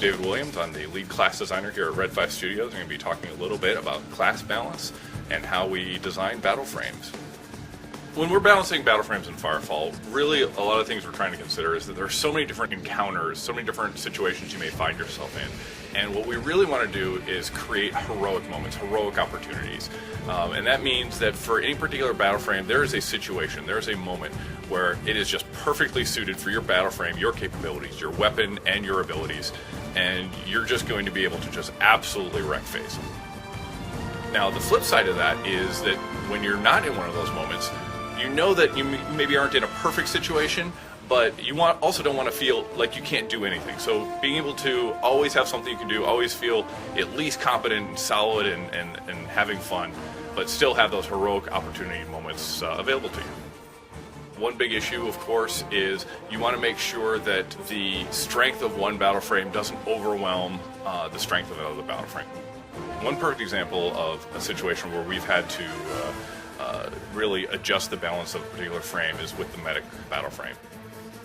David Williams. I'm the lead class designer here at Red 5 Studios. I'm going to be talking a little bit about class balance and how we design battle frames. When we're balancing battle frames in Firefall, really a lot of things we're trying to consider is that there are so many different encounters, so many different situations you may find yourself in. And what we really want to do is create heroic moments, heroic opportunities. And that means that for any particular battle frame, there is a situation, there is a moment where it is just perfectly suited for your battle frame, your capabilities, your weapon, and your abilities. And you're just going to be able to just absolutely wreck face. Now, the flip side of that is that when you're not in one of those moments, you know that you maybe aren't in a perfect situation, but you also don't want to feel like you can't do anything. So being able to always have something you can do, always feel at least competent and solid and having fun, but still have those heroic opportunity moments available to you. One big issue, of course, is you want to make sure that the strength of one battle frame doesn't overwhelm the strength of another battle frame. One perfect example of a situation where we've had to really adjust the balance of a particular frame is with the medic battle frame.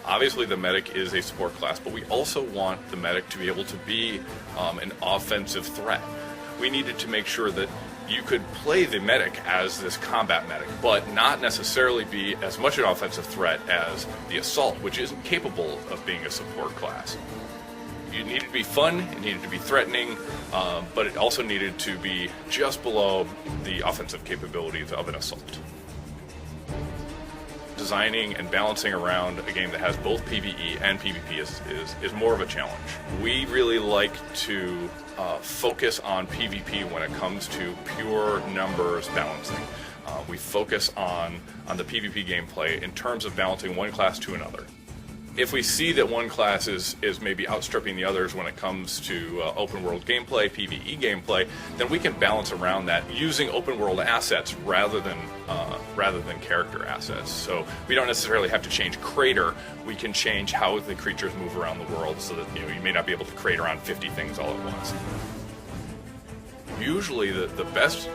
Obviously the medic is a support class, but we also want the medic to be able to be an offensive threat. We needed to make sure that you could play the medic as this combat medic, but not necessarily be as much an offensive threat as the assault, which isn't capable of being a support class. It needed to be fun, it needed to be threatening, but it also needed to be just below the offensive capabilities of an assault. Designing and balancing around a game that has both PvE and PvP is more of a challenge. We really like to focus on PvP when it comes to pure numbers balancing. We focus on the PvP gameplay in terms of balancing one class to another. If we see that one class is maybe outstripping the others when it comes to open world gameplay, PvE gameplay, then we can balance around that using open world assets rather than character assets. So we don't necessarily have to change crater. We can change how the creatures move around the world so that you may not be able to crate around 50 things all at once. Usually the best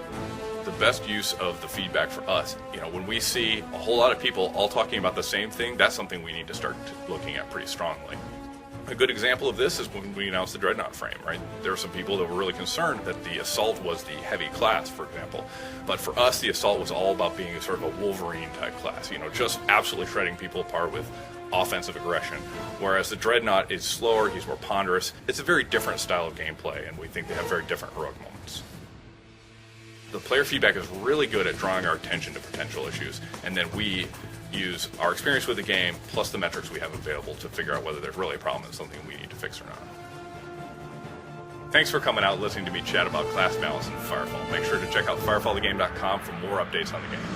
use of the feedback for us, when we see a whole lot of people all talking about the same thing, that's something we need to start looking at pretty strongly. A good example of this is when we announced the Dreadnought frame, right? There were some people that were really concerned that the Assault was the heavy class, for example. But for us, the Assault was all about being sort of a Wolverine type class, just absolutely shredding people apart with offensive aggression. Whereas the Dreadnought is slower, he's more ponderous. It's a very different style of gameplay, and we think they have very different heroic moments. The player feedback is really good at drawing our attention to potential issues, and then we use our experience with the game plus the metrics we have available to figure out whether there's really a problem and something we need to fix or not. Thanks for coming out and listening to me chat about class balance in Firefall. Make sure to check out firefallthegame.com for more updates on the game.